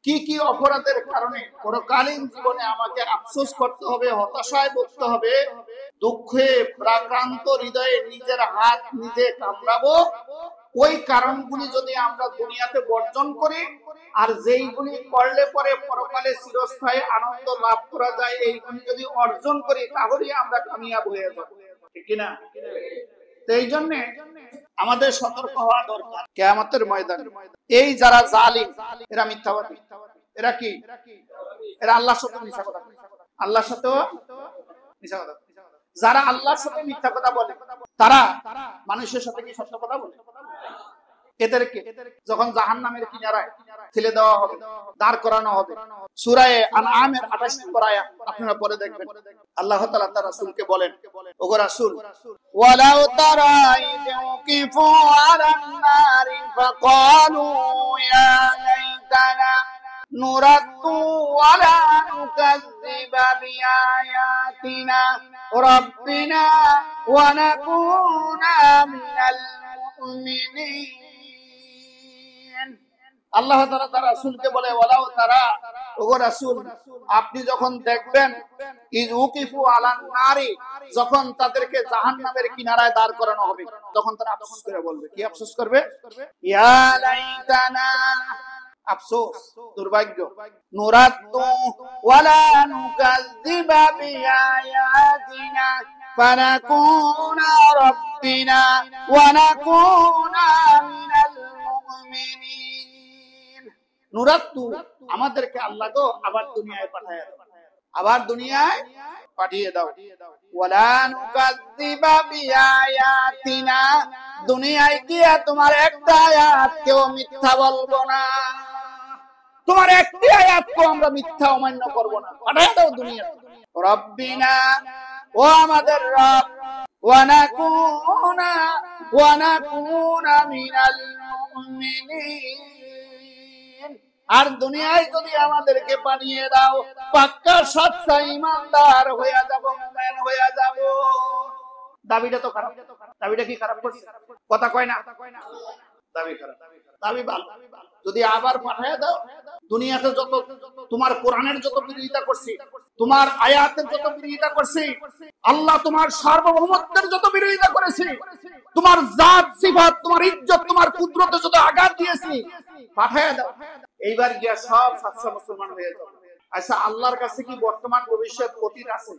কি কি অপরাধের কারণে পরকালীন জীবনে আমাকে আফসোস করতে হবে, হতাশায় ভুগতে হবে, দুঃখে প্রাক্রান্ত হৃদয়ে নিজের হাত নিজে কামড়াবো। ওই কারণগুলি যদি আমরা দুনিয়াতে বর্জন করি আর যেইগুলি করলে পরে পরকালে চিরস্থায়ী আনন্দ লাভ করা যায় এইগুলি যদি অর্জন করি তাহলেই আমরা কামিয়াব হয়ে যাব, ঠিক কিনা? তো এই জন্য আমাদের সতর্ক হওয়া দরকার। কিয়ামতের ময়দানে এই যারা জালিম, এরা মিথ্যাবাদী, এরা কি? এরা আল্লাহর সাথে মিথ্যা কথা বলে, আল্লাহর সাথেও মিথ্যা কথা। যারা আল্লাহর সাথে মিথ্যা কথা বলে তারা মানুষের সাথে কি সত্য কথা বলে? এদেরকে যখন জাহান্নামের কিনারায় ঠেলে দেওয়া হবে, দাঁড় করানো হবে, সূরা আনআমের 28 নম্বর আয়াত আপনারা পড়ে দেখবেন। আল্লাহ তাআলা তার রাসূলকে বলেন, ওগো রাসূল, ওয়ালাউ তারা ইউকিফু আলান নারি ফাকালু ইয়া লাইতানা নুরাদ্দু ওয়ালা নুকাযযিবা বিআয়াতিনা রাব্বিনা ওয়া নাকুনা মিনাল মুমিনিন। আল্লাহ তাআলা তার রাসূলকে বলে, ওয়ালাউ তারা, ওগো রাসূল, আপনি যখন দেখবেন ইউকিফু আলান নারি, যখন তাদেরকে জাহান্নামের কিনারায় দাঁড় করানো হবে, তখন তারা আফসোস করে বলবে। কি আফসোস করবে? ইয়া লাইতানা, আফসোস, দুর্ভাগ্য, নুরাদ্দু ওয়ালা নুকাযযিবা বিআয়াতিনা ফানাকুনা রাব্বিনা ওয়া নাকুনা মিনাল মুমিনিন। নুরাদ্দু, আমাদেরকে আল্লাহ গো আবার দুনিয়ায় পাঠায় দাও, আবার দুনিয়ায় পাঠিয়ে দাও। ওয়ালা নুকাযযিবা বিআয়াতিনা, দুনিয়ায় গিয়া তোমার একটা আয়াত কেউ মিথ্যা বলবো না, তোমার একটি আয়াতকে আমরা মিথ্যা অমান্য করব না, পাঠিয়ে দাও দুনিয়া। রব্বিনা, ও আমাদের রব, ওয়া নাকুনা মিনাল মুমিনিন, আর দুনিয়ায় যদি আমাদেরকে পাঠিয়ে দাও পাক্কা সচ্চা ঈমানদার হয়ে যাব, মুমিন হয়ে যাব। দাবিটা তো খারাপ, দাবিটা কি খারাপ করছে? কথা কয় না, দাবি খারাপ, দাবি ভালো। যদি আবার পাঠিয়ে দাও, দুনিয়াতে যত তোমার কোরআনের যত বিরোধিতা করছি, তোমার আয়াতের যত বিরোধিতা করছি, আল্লাহ তোমার সার্বভৌমত্বের যত বিরোধিতা করেছি, তোমার জাত সিফাত, তোমার ইজ্জত, তোমার কুদরতে যত আঘাত দিয়েছি, পাঠিয়ে দাও। এইবার গিয়া সব সাচ্চা মুসলমান হয়ে যাবে। আচ্ছা, আল্লাহর কাছে কি বর্তমান ভবিষ্যৎ অতীত আছে?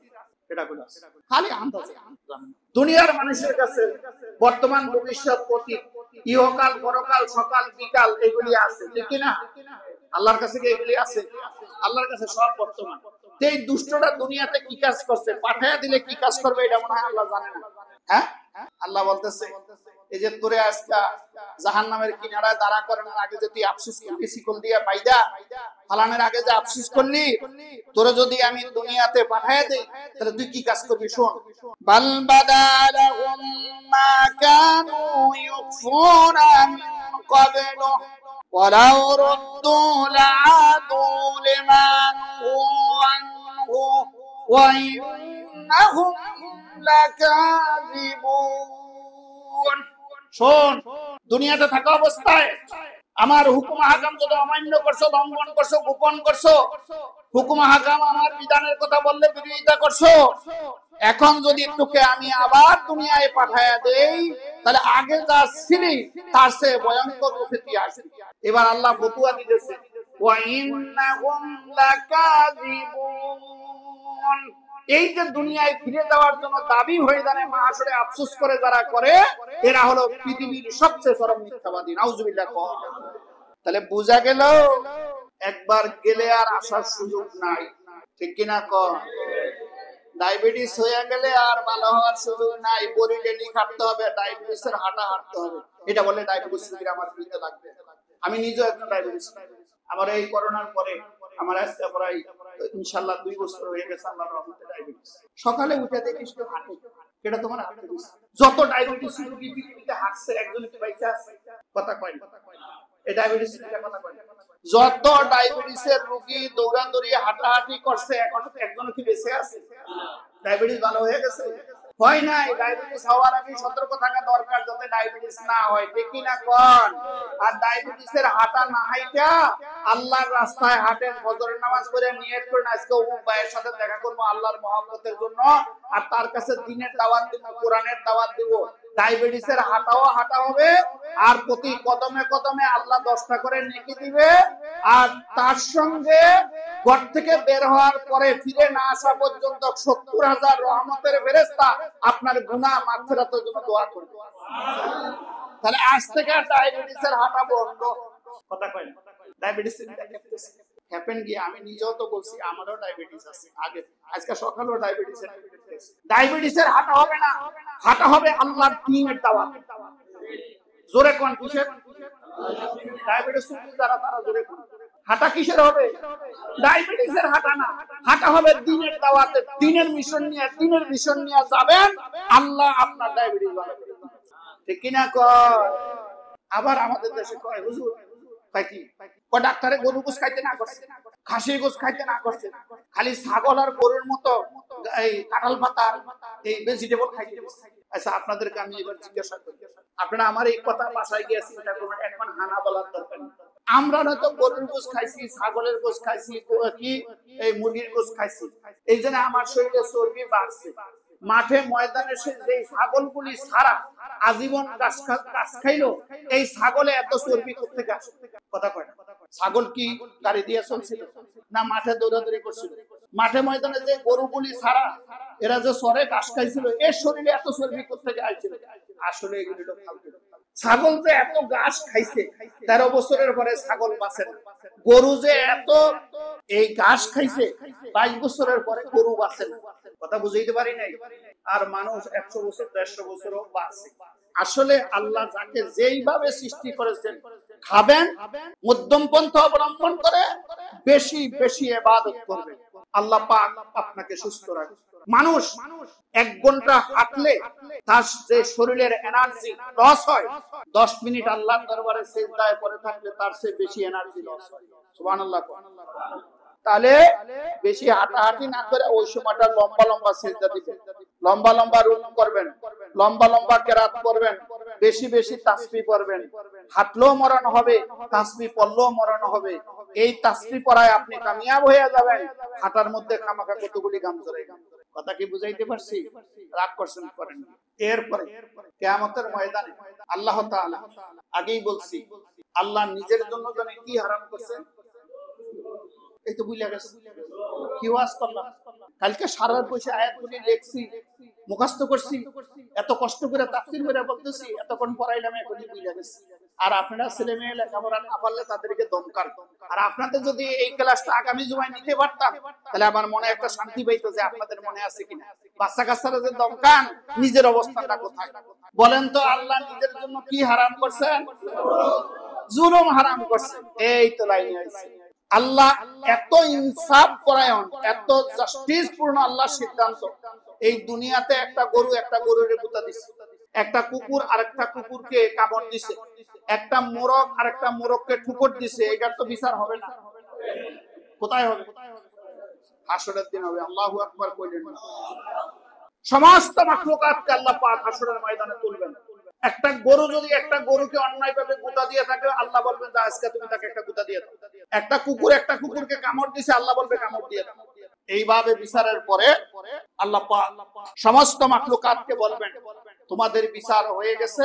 এটা বলে খালি আন্দাজে। দুনিয়ার মানুষের কাছে বর্তমান ভবিষ্যৎ অতীত, ইহকাল পরকাল, সকাল বিকাল এগুলি আছে, ঠিক না? আল্লাহর কাছে কি এগুলি আছে? আল্লাহর কাছে সব বর্তমান। এই দুষ্টটা দুনিয়াতে কি কাজ করছে, পাঠায়া দিলে কি কাজ করবে এটা মনে হয় আল্লাহ জানে না। হ্যাঁ, আল্লাহ বলতেছে, এই যে তোরে আজকে জাহান্নামের কিনারায় দাঁড়া করানোর আগে যে তুই আফসোস করলি, শিকল দিয়া বাইদা ফালানের আগে যে আফসোস করলি, তোরে যদি আমি দুনিয়াতে পাঠায়া দেই তাহলে তুই কি কাজ করবি? শোন, বাল বাদালাহুম মা কানু ইউখফুনা মিন ক্বাবলু ওয়ালাউ রুদ্দু লাআদু লিমা নুহু আনহু ওয়া ইন্নাহুম লাকাযিবুন। শোন, দুনিয়াতে থাকা অবস্থায় আমার হুকুম হাকাম যদি অমান্য করছো, লঙ্ঘন করছো, গোপন করছো, হুকুম হাকাম আমার বিধানের কথা বললে বিরোধিতা করছো, এখন যদি তোকে আমি আবার দুনিয়ায় পাঠায়া দেই তাহলে আগে যা ছিলি তার চেয়ে ভয়ঙ্কর রূপে তুই আসবি। এবার আল্লাহ ফতুয়া দিতেছে, ওয়া ইন্নাহুম লাকাযিবুন। এই যে দুনিয়ায় ফিরে যাওয়ার জন্য দাবি হয়ে জানে মাহশরে আফসোস করে যারা করে, এরা হলো পৃথিবীর সবচেয়ে চরম মিথ্যাবাদী। নাউজুবিল্লাহ। তাহলে বোঝা গেল একবার গেলে আর আসার সুযোগ নাই, ঠিক কিনা? ডায়াবেটিস হয়ে গেলে আর ভালো হওয়ার সুযোগ নাই, বড়ি ডেলি খাটতে হবে, ডায়াবেটিসের হাঁটা হাঁটতে হবে। এটা বলে ডায়াবেটিস রোগীর আমার ফিরতে লাগবে। আমি নিজেও একজন ডায়াবেটিস, আমার এই করোনার পরে আমার আজকে প্রায় ইনশাআল্লাহ 2 বছর হয়ে গেছে আল্লাহর রহমতে ডায়াবেটিস। সকালে উঠে দেখিস তো হাঁটে, এটা তোমার হাঁটতে দিছে। যত ডায়াবেটিস রোগী পৃথিবীতে হাঁটছে একজন কি বাইচা আছে? কথা কয় না, এই ডায়াবেটিস এর কথা কয় না। যত ডায়াবেটিসের রোগী দৌড়াদৌড়ি হাঁটাহাঁটি করছে, এখন একজন কি বেঁচে আছে? ডায়াবেটিস ভালো হয়ে গেছে? হয় নাই, ডায়াবেটিস হওয়ার আগে সতর্ক থাকা দরকার যাতে ডায়াবেটিস না হয়, ঠিক কি না কোন? আর ডায়াবেটিসের হাঁটা না হাইটা আল্লাহর রাস্তায় হাঁটেন, ফজরের নামাজ পড়ে নিয়ত করেন আজকে অমুক ভাইয়ের সাথে দেখা করবো আল্লাহর মহব্বতের জন্য, আর তার কাছে দ্বীনের দাওয়াত দিব, কোরআনের দাওয়াত দিব। ডায়াবেটিসের হাঁটাও হাঁটা হবে, আর প্রতি কদমে কদমে আল্লাহ 10টা করে নেকি দিবে, আর তার সঙ্গে ঘর থেকে বের হওয়ার পরে ফিরে না আসা পর্যন্ত 70,000 রহমতের ফেরেশতা আপনার গুনাহ মাগফিরাতের জন্য দোয়া করবে। তাহলে আজ থেকে ডায়াবেটিসের হাঁটা বন্ধ। কথা কয় না, ডায়াবেটিস হ্যাপেন গিয়ে আমি নিজেও তো বলছি আমারও ডায়াবেটিস আছে, আগে আজকে সকালেও ডায়াবেটিসের হাঁটা হবে না, হাঁটা হবে আল্লাহর দ্বীনের দাওয়াত। জোরে কোন কিসের? ডায়াবেটিস যারা তারা জোরে কোন। হাঁটা কিসের হবে? ডায়াবেটিসের হাঁটা না, হাঁটা হবে দ্বীনের দাওয়াতে, দ্বীনের মিশন নিয়ে যাবেন, আল্লাহ আপনার ডায়াবেটিস ভালো করে দিবেন। ঠিক কি না কয়? আবার আমাদের দেশে কয় হুজুর ডাক্তারে গরু গোশ খাইতে না করছে, খাসির গোশ খাইতে না করছে, খালি ছাগল আর গরুর মতো এই কাঁঠাল পাতা এই ভেজিটেবল খাইতে। আচ্ছা আপনাদেরকে আমি এবার জিজ্ঞাসা করি, আপনারা আমার এই কথা বাসায় গিয়ে চিন্তা করবেন, এখন হানা বলার দরকার নেই। আমরা নয়তো গরুর গোশ খাইছি, ছাগলের গোশ খাইছি, কি এই মুরগির গোশ খাইছি, এই জন্য আমার শরীরে চর্বি বাড়ছে। মাঠে ময়দানে যে ছাগলগুলি সারা আজীবন ঘাস খাইলো, এই ছাগলে এত চর্বি কোত্থেকে আসে? কথা কয় না। ছাগল কি গাড়ি দিয়ে চলছিল না মাঠে দৌড়াদৌড়ি করছিল? মাঠে ময়দানে যে গরুগুলি সারা এরা যে সরে ঘাস খাইছিল, এর শরীরে এত চর্বি কোত্থেকে আসছিল? আসলে এগুলি ছাগল যে এত ঘাস খাইছে, 13 বছরের পরে ছাগল বাঁচে না। গরু যে এত এই ঘাস খাইছে, 22 বছরের পরে গরু বাঁচে না। কথা বুঝাইতে পারি নাই? আর মানুষ 100 বছর 150 বছরও বাঁচে। আসলে আল্লাহ যাকে যেইভাবে সৃষ্টি করেছেন, খাবেন, মধ্যম পন্থা অবলম্বন করে বেশি বেশি ইবাদত করবেন, আল্লাহ পাক আপনাকে সুস্থ রাখবে। মানুষ 1 ঘন্টা হাঁটলে তার যে শরীরের এনার্জি লস হয়, 10 মিনিট আল্লাহর দরবারে সিজদায় পড়ে থাকলে তার চেয়ে বেশি এনার্জি লস হয়। সুবহানাল্লাহ। তাহলে বেশি হাঁটাহাঁটি না করে ওই সময়টা লম্বা লম্বা সিজদা দিবেন, লম্বা লম্বা রুকু করবেন, লম্বা লম্বা কিরাত করবেন, বেশি বেশি তাসবিহ পড়বেন। হাঁটলেও মরণ হবে, তাসবিহ পড়লেও মরণ হবে। এই তাসবিহ পড়ায় আপনি কামিয়াব হয়ে যাবেন। হাঁটার মধ্যে খামাখা কতগুলি গাম জড়াই। কথা কি বুঝাইতে পারছি? রাগ করছেন করেন। এরপরে কিয়ামতের ময়দানে আল্লাহ তাআলা, আগেই বলছি, আল্লাহ নিজের জন্য জানেন কি হারাম করছেন। এই তো বুঝলা গেছে কি ওয়াজ করলাম কালকে, সারা বসে আয়াতগুলি লেখছি, মুখস্থ করছি, এত কষ্ট করে তাফসীর করে বলতেছি, এতক্ষণ পড়াইলাম, এখনই বুঝলা গেছে। আর আপনারা ছেলে মেয়ে লেখাপড়া না পারলে তাদেরকে দমকার। আর আপনাদের যদি এই ক্লাসটা আগামী জুমায় নিতে পারতাম, তাহলে আমার মনে একটা শান্তি পাইতো যে আপনাদের মনে আছে কিনা। বাচ্চা কাচ্চারা যে দমকান, নিজের অবস্থাটা কোথায় বলেন তো? আল্লাহ নিজের জন্য কি হারাম করছেন? জুলুম হারাম করছেন। এই তো লাইনে আছে। আল্লাহ এত ইনসাফ পরায়ণ, এত জাস্টিস পূর্ণ আল্লাহর সিদ্ধান্ত। এই দুনিয়াতে একটা গরুর গুতা দিছে, একটা কুকুর আরেকটা কুকুরকে কামড় দিছে, একটা মোরগ আরেকটা মোরগকে ঠুকর দিছে। এটার তো বিচার হবে না? কোথায় হবে? হাসরের দিন হবে। আল্লাহু আকবার কইলেন। সমস্ত মাখলুকাতকে আল্লাহ পাক হাসরের ময়দানে তুলবেন। একটা গরু যদি একটা গরুকে অন্যায়ভাবে গুতা দিয়ে থাকে, আল্লাহ বলবেন যে আজকে তুমি তাকে একটা গুতা দিয়ে দাও। একটা কুকুর একটা কুকুরকে কামড় দিছে, আল্লাহ বলবে কামড় দিয়ে দাও। এইভাবে বিচারের পরে আল্লাহ পাক সমস্ত মাখলুকাতকে বলবেন, তোমাদের বিচার হয়ে গেছে,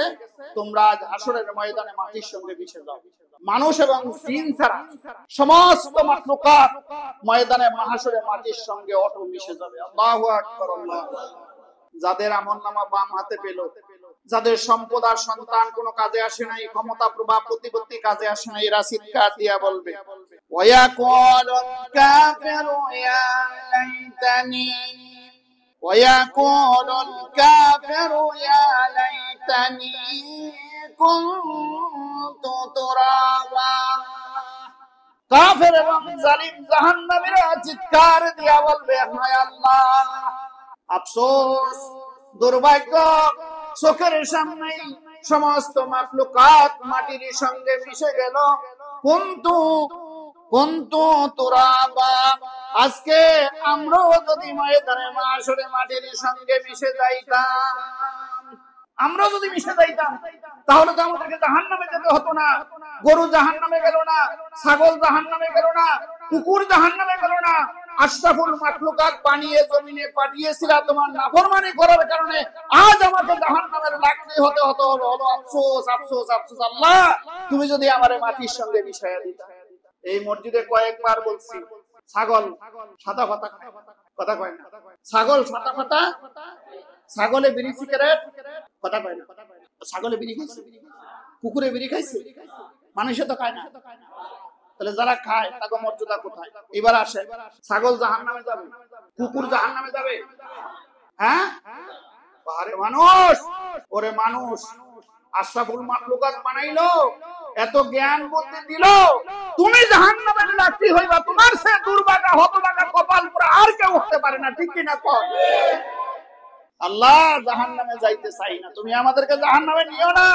তোমরা আজ হাসরের ময়দানে মাটির সঙ্গে মিশে যাও। মানুষ এবং জিন ছাড়া সমস্ত মাখলুকাত ময়দানে মাহশরে মাটির সঙ্গে অটো মিশে যাবে। আল্লাহু আকবার। আল্লাহ। যাদের আমলনামা বাম হাতে পেল, যাদের সম্পদ আর সন্তান কোনো কাজে আসে নাই, ক্ষমতা প্রভাব প্রতিপত্তি কাজে আসে নাই, এরা চিৎকার দিয়া বলবে, ওয়ায়াকুলুল কাফিরু ইয়া লাইতানি, ওয়ায়াকুলুল কাফিরু ইয়া লাইতানি কুনতু তুরাবা। কাফের এবং জালিম জাহান্নামীরা চিৎকার দিয়া বলবে, হায় আল্লাহ, আফসোস, দুর্ভাগ্য, চোখের সামনে সমস্ত মাখলুকাত মাটির সঙ্গে মিশে গেল। কুনতু তুরাবা, আজকে আমরাও যদি ময়দানে মাশরে মাটির সঙ্গে মিশে যাইতাম, আমরা যদি মিশে যাইতাম, তাহলে তো আমাদেরকে জাহান্নামে যেতে হতো না। গরু জাহান্নামে গেল না, ছাগল জাহান্নামে গেল না, কুকুর জাহান্নামে গেল না। আশরাফুল মাখলুকাত বানিয়ে জমিনে পাঠিয়েছিলা তোমার নাফরমানি করার কারণে আজ আমাকে জাহান্নামের লাকড়ি হতে হতো। হলো আফসোস আফসোস আফসোস, আল্লাহ তুমি যদি আমারে মাটির সঙ্গে মিশাইয়া দিতা। এই মসজিদে কয়েকবার বলছি, ছাগল সাদা পাতা কথা কয় না, ছাগল সাদা পাতা, ছাগলে বিড়ি সিগারেট কথা কয় না, ছাগলে বিড়ি খাইছে, কুকুরে বিড়ি খাইছে, মানুষে তো খায় না। তাহলে যারা খায় তাকে মর্যাদা কোথায়? এবার আসে, ছাগল জাহান্নামে যাবে, কুকুর জাহান্নামে যাবে, হ্যাঁ? আরে মানুষ, ওরে মানুষ, আশরাফুল মাখলুকাত বানাইলো, এত জ্ঞান বুদ্ধি দিল, তুমি জাহান্নামের লাকড়ি হইবা। তোমার সে দুর্ভাগা হতভাগা কপাল পুরো আর কেউ হতে পারে না, ঠিক কিনা কর? আল্লাহ জাহান্নামে যাইতে চাই না, তুমি আমাদেরকে জাহান্নামে নিও না।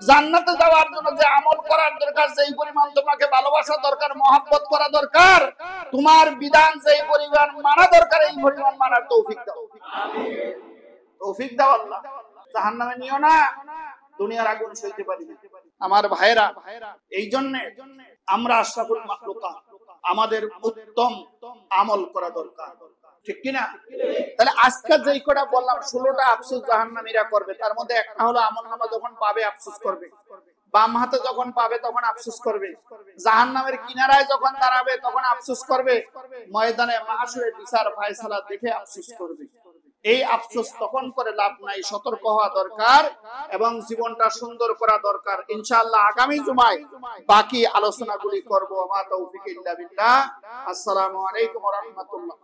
জান্নাতে যাওয়ার জন্য যে আমল করার দরকার, যেই পরিমাণ তোমাকে ভালোবাসা দরকার, মহব্বত করা দরকার, তোমার বিধান যেই পরিমাণ মানা দরকার, এই পরিমাণ মানার তৌফিক দাও, তৌফিক দাও আল্লাহ। জাহান্নামে নিও না, দুনিয়ার আগুন সইতে পারি না। আমার ভাইরা, এই জন্য আমরা আশরাফুল মাখলুকাত, আমাদের উত্তম আমল করা দরকার, ঠিক কিনা? তাহলে আজকে যেই কটা বললাম, 16টা আফসোস জাহান্নামীরা করবে, তার মধ্যে একটা হলো আমলনামা যখন পাবে আফসোস করবে, বাম হাতে যখন পাবে তখন আফসোস করবে, জাহান্নামের কিনারায় যখন দাঁড়াবে তখন আফসোস করবে, ময়দানে মাশরে বিচার ফায়সালা দেখে আফসোস করবে। এই আফসোস তখন করে লাভ নাই, সতর্ক হওয়া দরকার এবং জীবনটা সুন্দর করা দরকার। ইনশাআল্লাহ আগামী জুমায় বাকি আলোচনাগুলি করব। মা তৌফিক ইল্লা বিল্লাহ। আসসালামু আলাইকুম ওয়া রাহমাতুল্লাহ।